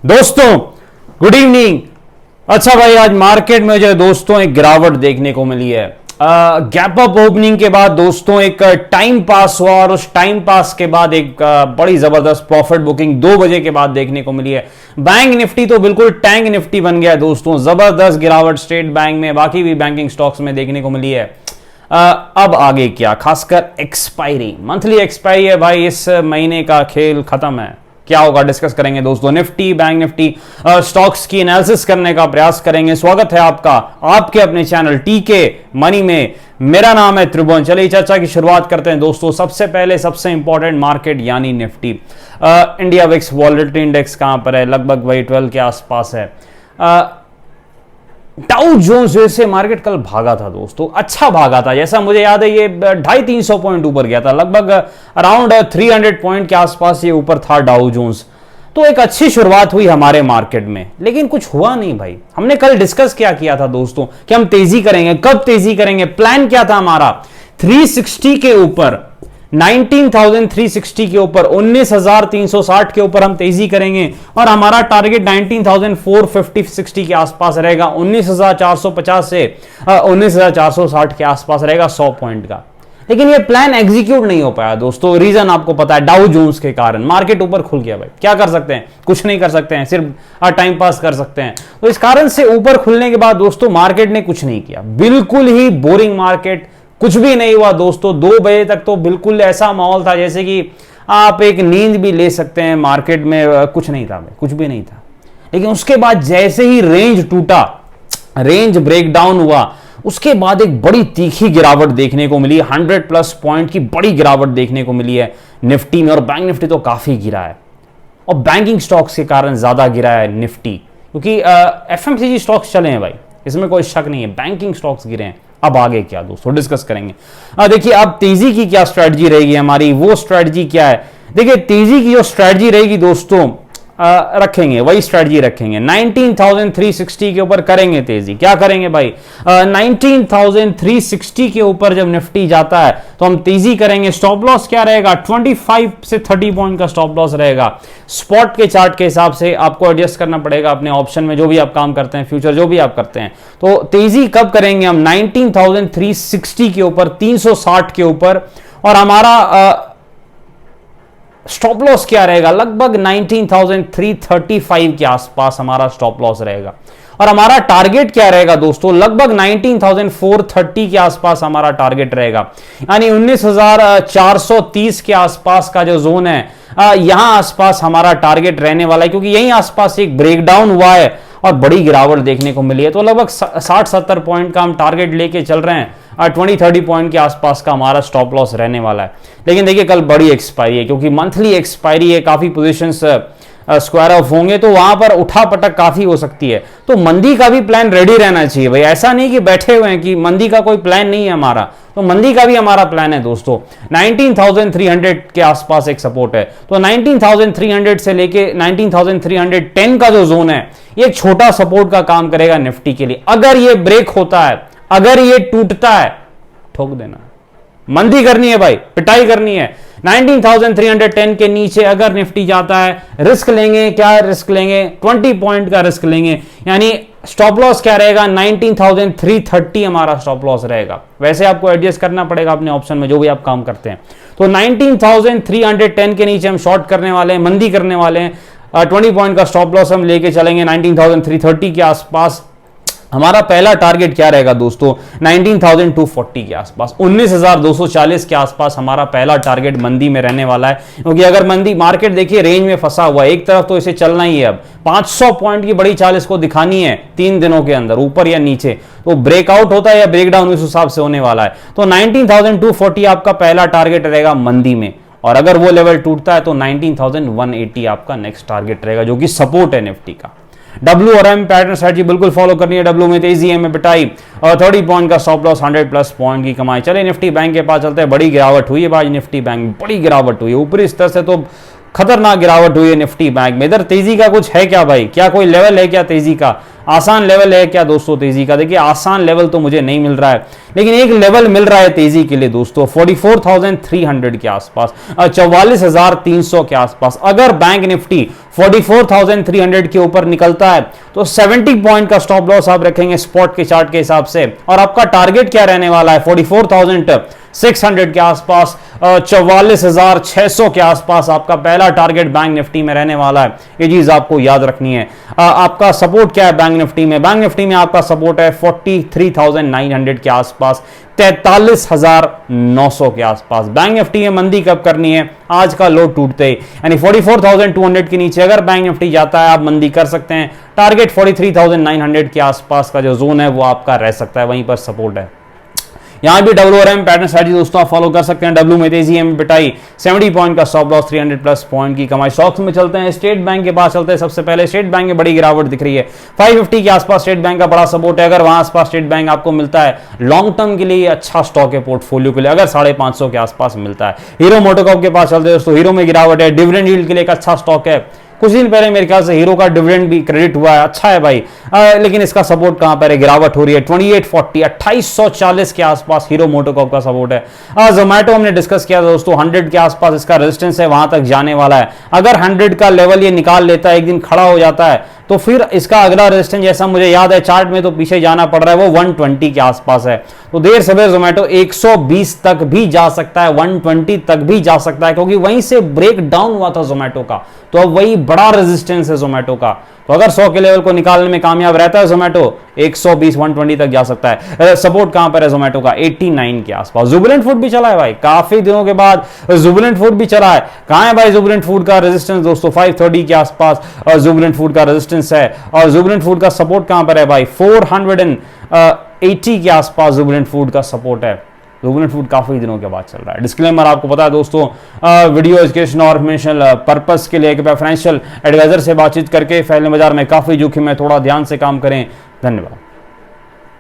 दोस्तों good evening. अच्छा भाई, आज मार्केट में जो है दोस्तों एक गिरावट देखने को मिली है। गैप अप ओपनिंग के बाद दोस्तों एक टाइम पास हुआ और उस टाइम पास के बाद एक बड़ी जबरदस्त प्रॉफिट बुकिंग 2 बजे के बाद देखने को मिली है। बैंक निफ्टी तो बिल्कुल टैंक निफ्टी बन गया है दोस्तों। जबरदस्त गिरावट स्टेट बैंक में, बाकी भी बैंकिंग स्टॉक्स में देखने को मिली है। अब आगे क्या, खासकर एक्सपायरी, मंथली एक्सपायरी है भाई, इस महीने का खेल खत्म है। क्या होगा डिस्कस करेंगे दोस्तों। निफ्टी, बैंक निफ्टी स्टॉक्स की एनालिसिस करने का प्रयास करेंगे। स्वागत है आपका आपके अपने चैनल टीके मनी में। मेरा नाम है त्रिभुवन। चलिए चर्चा की शुरुआत करते हैं दोस्तों। सबसे पहले सबसे इंपॉर्टेंट मार्केट यानी Nifty. India VIX volatility index कहां पर है? लगभग वही 12 के आसपास है। डाउ जोन्स जैसे मार्केट कल भागा था दोस्तों, अच्छा भागा था। जैसा मुझे याद है ये 250-300 पॉइंट ऊपर गया था, लगभग अराउंड 300 पॉइंट के आसपास ये ऊपर था डाउ जोन्स। तो एक अच्छी शुरुआत हुई हमारे मार्केट में, लेकिन कुछ हुआ नहीं भाई। हमने कल डिस्कस क्या किया था दोस्तों कि हम तेजी करेंगे। कब तेजी करेंगे? प्लान क्या था हमारा? 360 के ऊपर, 19,360 के ऊपर, 19,360 के ऊपर हम तेजी करेंगे और हमारा टारगेट 19,450-60 के आसपास रहेगा। 19,450 से 19,460 के आसपास रहेगा 100 पॉइंट का। लेकिन ये प्लान एग्जीक्यूट नहीं हो पाया दोस्तों। रीजन आपको पता है, डाउ जोन्स के कारण। मार्केट ऊपर खुल गया भाई, क्या कर सकते हैं? कुछ नहीं कर सकते हैं, सिर्फ टाइम पास कर सकते हैं। तो इस कारण से ऊपर खुलने के बाद दोस्तों मार्केट ने कुछ नहीं किया, बिल्कुल ही बोरिंग मार्केट, कुछ भी नहीं हुआ दोस्तों। 2 बजे तक तो बिल्कुल ऐसा माहौल था जैसे कि आप एक नींद भी ले सकते हैं। मार्केट में कुछ नहीं था, कुछ भी नहीं था। लेकिन उसके बाद जैसे ही रेंज टूटा, रेंज ब्रेकडाउन हुआ, उसके बाद एक बड़ी तीखी गिरावट देखने को मिली। 100+ पॉइंट की बड़ी गिरावट देखने को मिली है निफ्टी में। और बैंक निफ्टी तो काफी गिरा है और बैंकिंग स्टॉक्स के कारण ज्यादा गिरा है निफ्टी, क्योंकि एफएमसीजी स्टॉक्स चले हैं भाई, इसमें कोई शक नहीं है। बैंकिंग स्टॉक्स गिरे हैं। अब आगे क्या दोस्तों डिस्कस करेंगे। देखिए अब तेजी की क्या स्ट्रेटजी रहेगी हमारी, वो स्ट्रेटजी क्या है। देखिए तेजी की जो स्ट्रेटजी रहेगी दोस्तों, रखेंगे वही स्ट्रेटजी रखेंगे। 19,360 के ऊपर करेंगे तेजी। क्या करेंगे भाई? 19,360 के ऊपर जब निफ्टी जाता है तो हम तेजी करेंगे। स्टॉप लॉस क्या रहेगा? 25 से 30 पॉइंट का स्टॉप लॉस रहेगा। स्पॉट के चार्ट के हिसाब से आपको एडजस्ट करना पड़ेगा अपने ऑप्शन में, जो भी आप काम करते हैं, फ्यूचर जो भी आप करते हैं। तो तेजी कब करेंगे हम? 19,360 के ऊपर, 360 के ऊपर। और हमारा स्टॉप लॉस क्या रहेगा? लगभग 19,335 के आसपास हमारा स्टॉप लॉस रहेगा। और हमारा टारगेट क्या रहेगा दोस्तों? लगभग 19,430 के आसपास हमारा टारगेट रहेगा। यानी 19,430 के आसपास का जो जोन है, यहां आसपास हमारा टारगेट रहने वाला है, क्योंकि यहीं आसपास एक ब्रेकडाउन हुआ है और बड़ी गिरावट देखने को मिली है। तो लगभग 60-70 पॉइंट का हम टारगेट लेके चल रहे हैं। 20-30 पॉइंट के आसपास का हमारा स्टॉप लॉस रहने वाला है। लेकिन देखिए कल बड़ी एक्सपायरी है, क्योंकि मंथली एक्सपायरी है, काफी पोजीशंस स्क्वायर ऑफ होंगे, तो वहां पर उठा पटक काफी हो सकती है। तो मंदी का भी प्लान रेडी रहना चाहिए भाई। ऐसा नहीं कि बैठे हुए हैं कि मंदी का कोई प्लान नहीं है हमारा, तो मंदी का भी हमारा प्लान है दोस्तों। 19,300 के आसपास एक सपोर्ट है, तो 19,300 से लेके 19,310 का जो जोन है, ये एक छोटा सपोर्ट का काम करेगा निफ्टी के लिए। अगर ये ब्रेक होता है, अगर ये टूटता है, ठोक देना। मंदी करनी है भाई, पिटाई करनी है। 19,310 के नीचे अगर निफ्टी जाता है, रिस्क लेंगे। क्या रिस्क लेंगे? 20 पॉइंट का रिस्क लेंगे। यानी स्टॉप लॉस क्या रहेगा? 19,330 हमारा स्टॉप लॉस रहेगा। वैसे आपको एडजस्ट करना पड़ेगा अपने ऑप्शन में, जो भी आप काम करते हैं। तो 19,310 के नीचे हम शॉर्ट करने वाले हैं, मंदी करने वाले हैं। 20 पॉइंट का स्टॉप लॉस हम लेके चलेंगे 19,330 के आसपास। हमारा पहला टारगेट क्या रहेगा दोस्तों? 19,240 के आसपास, 19,240 के आसपास हमारा पहला टारगेट मंदी में रहने वाला है। क्योंकि अगर मंदी मार्केट देखिए रेंज में फंसा हुआ है, एक तरफ तो इसे चलना ही है। अब 500 पॉइंट की बड़ी चाल इसको दिखानी है 3 दिनों के अंदर, ऊपर या नीचे। तो ब्रेकआउट होता है या ब्रेकडाउन, इस हिसाब से होने वाला है। तो 19,240 आपका पहला टारगेट रहेगा मंदी में। और अगर वो लेवल टूटता है तो 19,180 आपका नेक्स्ट टारगेट रहेगा, जो कि सपोर्ट है निफ्टी का। डब्ल्यू और एम पैटर्न स्ट्रेटजी बिल्कुल फॉलो करनी है। डब्ल्यू में तेजी, एम में पिटाई और 30 पॉइंट का स्टॉप लॉस, 100+ पॉइंट की कमाई। चले निफ्टी बैंक के पास चलते हैं। बड़ी गिरावट हुई है भाई निफ्टी बैंक में, बड़ी गिरावट हुई है। ऊपरी स्तर से तो खतरनाक गिरावट हुई है निफ्टी बैंक में। इधर तेजी का कुछ है क्या भाई? क्या कोई लेवल है क्या तेजी का? आसान लेवल है क्या दोस्तों तेजी का? देखिए आसान लेवल तो मुझे नहीं मिल रहा है, लेकिन एक लेवल मिल रहा है तेजी के लिए दोस्तों, 44,300 के आसपास, 44,300 के आसपास। अगर बैंक निफ्टी 44,300 के ऊपर निकलता है तो 70 पॉइंट का स्टॉप लॉस आप रखेंगे स्पॉट के चार्ट के हिसाब से। और आपका टारगेट क्या रहने वाला है 44,600 के आसपास, 44,600 के आसपास आपका पहला टारगेट बैंक निफ्टी में रहने वाला है। ये चीज आपको याद रखनी है। आपका सपोर्ट क्या है बैंक निफ्टी में? बैंक निफ्टी में आपका सपोर्ट है 43,900 के आसपास, 43,900 के आसपास। बैंक निफ्टी में मंदी कब करनी है? आज का लो टूटते ही, यानी 44,200 के नीचे अगर बैंक निफ्टी जाता है आप मंदी कर सकते हैं। टारगेट 43,900 के आसपास का जो जोन है वो आपका रह सकता है, वहीं पर सपोर्ट है। यहां भी WRM पैटर्न स्ट्रेटजी दोस्तों आप फॉलो कर सकते हैं। डब्ल्यू में तेजी, एम पिटाई, 70 पॉइंट का स्टॉप लॉस, 300 प्लस पॉइंट की कमाई। स्टॉक्स में चलते हैं, स्टेट बैंक के पास चलते हैं। सबसे पहले स्टेट बैंक में बड़ी गिरावट दिख रही है, 550 के आसपास स्टेट बैंक का बड़ा सपोर्ट है। अगर वहां आसपास स्टेट बैंक आपको मिलता है लॉन्ग टर्म के लिए अच्छा स्टॉक है पोर्टफोलियो के लिए, अगर 550 के आसपास मिलता है। हीरो मोटोकॉर्प के पास चलते हैं दोस्तों, हीरो में गिरावट है, डिविडेंड यील्ड के लिए एक अच्छा स्टॉक है। कुछ दिन पहले मेरे ख्याल से हीरो का डिविडेंड भी क्रेडिट हुआ है, अच्छा है भाई। लेकिन इसका सपोर्ट कहां पर है? गिरावट हो रही है 2840, 2840 के आसपास हीरो मोटोकॉर्प का सपोर्ट है। जोमैटो हमने डिस्कस किया था दोस्तों, 100 के आसपास इसका रेजिस्टेंस है, वहां तक जाने वाला है। अगर 100 का लेवल ये निकाल लेता है, एक दिन खड़ा हो जाता है, तो फिर इसका अगला रेजिस्टेंस जैसा मुझे याद है चार्ट में तो पीछे जाना पड़ रहा है, वो 120 के आसपास है। तो देर सवेर जोमैटो 120 तक भी जा सकता है, 120 तक भी जा सकता है, क्योंकि वहीं से ब्रेक डाउन हुआ था जोमैटो का। तो अब वही बड़ा रेजिस्टेंस है जोमैटो का। तो अगर 100 के लेवल को निकालने में कामयाब रहता है जोमैटो, 120 120 तक जा सकता है। सपोर्ट कहां पर है जोमैटो का? 89 के आसपास। जुबिलेंट फूड भी चला है भाई, काफी दिनों के बाद जुबिलेंट फूड भी चला है। कहां है भाई जुबिलेंट फूड का रेजिस्टेंस दोस्तों? 530 के आसपास और जुबिलेंट फूड का रेजिस्टेंस है। और जुबिलेंट फूड का सपोर्ट कहां पर है भाई? 480 के आसपास जुबिलेंट फूड का सपोर्ट है। जुबिलेंट फूड काफी दिनों के बाद चल रहा है। डिस्क्लेमर आपको पता है दोस्तों, वीडियो एजुकेशन और इंफॉर्मेशनल पर्पस के लिए फाइनेंशियल एडवाइजर से बातचीत करके फैलने बाजार में काफी जोखिम है, थोड़ा ध्यान से काम करें। धन्यवाद।